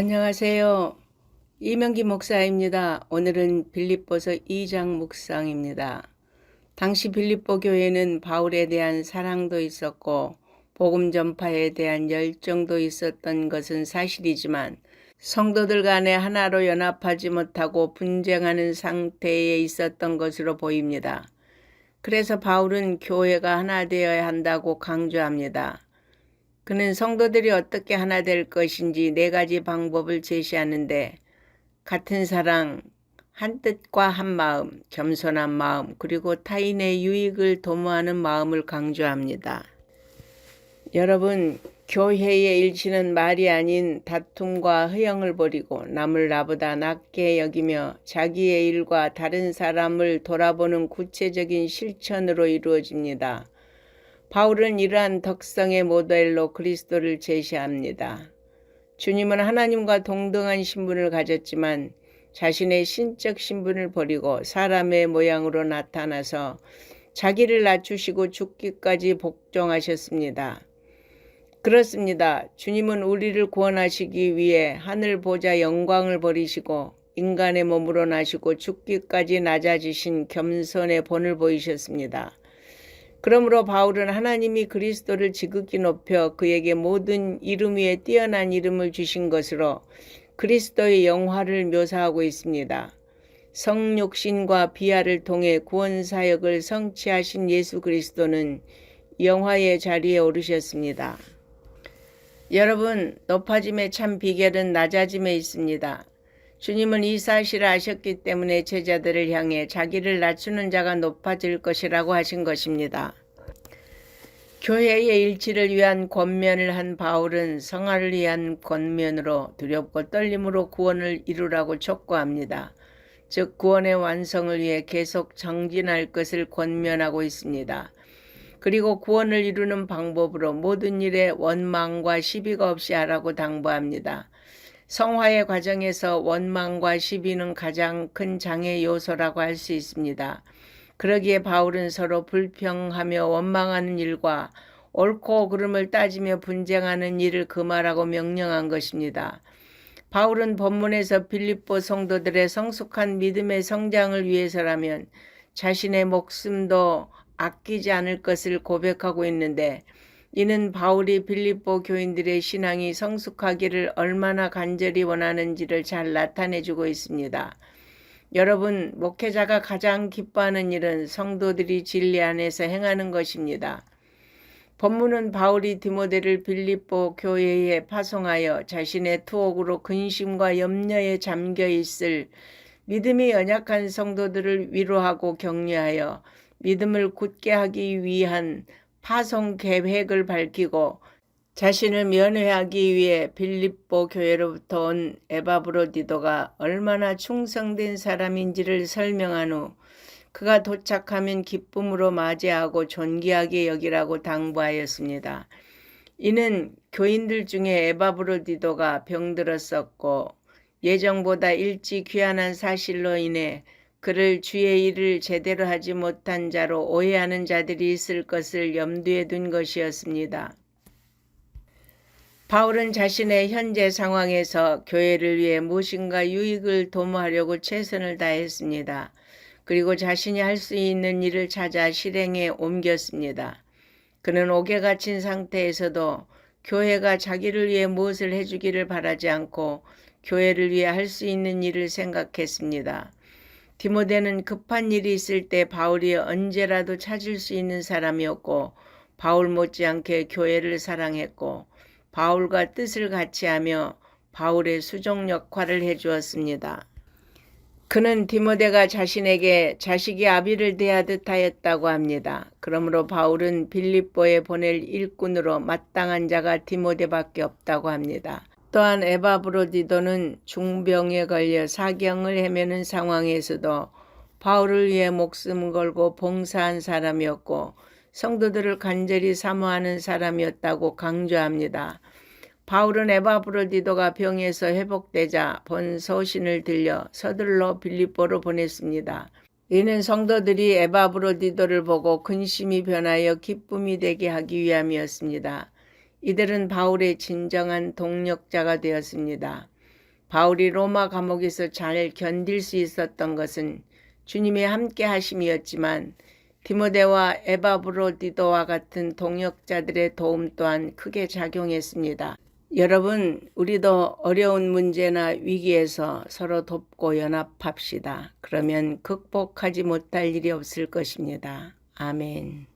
안녕하세요. 이명기 목사입니다. 오늘은 빌립보서 2장 묵상입니다. 당시 빌립보 교회는 바울에 대한 사랑도 있었고 복음 전파에 대한 열정도 있었던 것은 사실이지만 성도들 간에 하나로 연합하지 못하고 분쟁하는 상태에 있었던 것으로 보입니다. 그래서 바울은 교회가 하나 되어야 한다고 강조합니다. 그는 성도들이 어떻게 하나 될 것인지 4가지 방법을 제시하는데 같은 사랑, 한 뜻과 한 마음, 겸손한 마음, 그리고 타인의 유익을 도모하는 마음을 강조합니다. 여러분, 교회의 일치는 말이 아닌 다툼과 허영을 버리고 남을 나보다 낮게 여기며 자기의 일과 다른 사람을 돌아보는 구체적인 실천으로 이루어집니다. 바울은 이러한 덕성의 모델로 그리스도를 제시합니다. 주님은 하나님과 동등한 신분을 가졌지만 자신의 신적 신분을 버리고 사람의 모양으로 나타나서 자기를 낮추시고 죽기까지 복종하셨습니다. 그렇습니다. 주님은 우리를 구원하시기 위해 하늘 보좌 영광을 버리시고 인간의 몸으로 나시고 죽기까지 낮아지신 겸손의 본을 보이셨습니다. 그러므로 바울은 하나님이 그리스도를 지극히 높여 그에게 모든 이름 위에 뛰어난 이름을 주신 것으로 그리스도의 영화를 묘사하고 있습니다. 성육신과 비하를 통해 구원사역을 성취하신 예수 그리스도는 영화의 자리에 오르셨습니다. 여러분, 높아짐의 참 비결은 낮아짐에 있습니다. 주님은 이 사실을 아셨기 때문에 제자들을 향해 자기를 낮추는 자가 높아질 것이라고 하신 것입니다. 교회의 일치를 위한 권면을 한 바울은 성화를 위한 권면으로 두렵고 떨림으로 구원을 이루라고 촉구합니다. 즉 구원의 완성을 위해 계속 정진할 것을 권면하고 있습니다. 그리고 구원을 이루는 방법으로 모든 일에 원망과 시비가 없이 하라고 당부합니다. 성화의 과정에서 원망과 시비는 가장 큰 장애 요소라고 할 수 있습니다. 그러기에 바울은 서로 불평하며 원망하는 일과 옳고 그름을 따지며 분쟁하는 일을 금하라고 명령한 것입니다. 바울은 본문에서 빌립보 성도들의 성숙한 믿음의 성장을 위해서라면 자신의 목숨도 아끼지 않을 것을 고백하고 있는데 이는 바울이 빌립보 교인들의 신앙이 성숙하기를 얼마나 간절히 원하는지를 잘 나타내주고 있습니다. 여러분, 목회자가 가장 기뻐하는 일은 성도들이 진리 안에서 행하는 것입니다. 본문은 바울이 디모데를 빌립보 교회에 파송하여 자신의 투옥으로 근심과 염려에 잠겨 있을 믿음이 연약한 성도들을 위로하고 격려하여 믿음을 굳게 하기 위한 파송 계획을 밝히고 자신을 면회하기 위해 빌립보 교회로부터 온 에바브로디도가 얼마나 충성된 사람인지를 설명한 후 그가 도착하면 기쁨으로 맞이하고 존귀하게 여기라고 당부하였습니다. 이는 교인들 중에 에바브로디도가 병들었었고 예정보다 일찍 귀환한 사실로 인해 그를 주의 일을 제대로 하지 못한 자로 오해하는 자들이 있을 것을 염두에 둔 것이었습니다. 바울은 자신의 현재 상황에서 교회를 위해 무엇인가 유익을 도모하려고 최선을 다했습니다. 그리고 자신이 할 수 있는 일을 찾아 실행에 옮겼습니다. 그는 옥에 갇힌 상태에서도 교회가 자기를 위해 무엇을 해주기를 바라지 않고 교회를 위해 할 수 있는 일을 생각했습니다. 디모데는 급한 일이 있을 때 바울이 언제라도 찾을 수 있는 사람이었고 바울 못지않게 교회를 사랑했고 바울과 뜻을 같이 하며 바울의 수종 역할을 해주었습니다. 그는 디모데가 자신에게 자식이 아비를 대하듯 하였다고 합니다. 그러므로 바울은 빌립보에 보낼 일꾼으로 마땅한 자가 디모데밖에 없다고 합니다. 또한 에바브로디도는 중병에 걸려 사경을 헤매는 상황에서도 바울을 위해 목숨 걸고 봉사한 사람이었고 성도들을 간절히 사모하는 사람이었다고 강조합니다. 바울은 에바브로디도가 병에서 회복되자 본 서신을 들려 서둘러 빌립보로 보냈습니다. 이는 성도들이 에바브로디도를 보고 근심이 변하여 기쁨이 되게 하기 위함이었습니다. 이들은 바울의 진정한 동력자가 되었습니다. 바울이 로마 감옥에서 잘 견딜 수 있었던 것은 주님의 함께 하심이었지만 디모데와 에바브로디도와 같은 동역자들의 도움 또한 크게 작용했습니다. 여러분, 우리도 어려운 문제나 위기에서 서로 돕고 연합합시다. 그러면 극복하지 못할 일이 없을 것입니다. 아멘.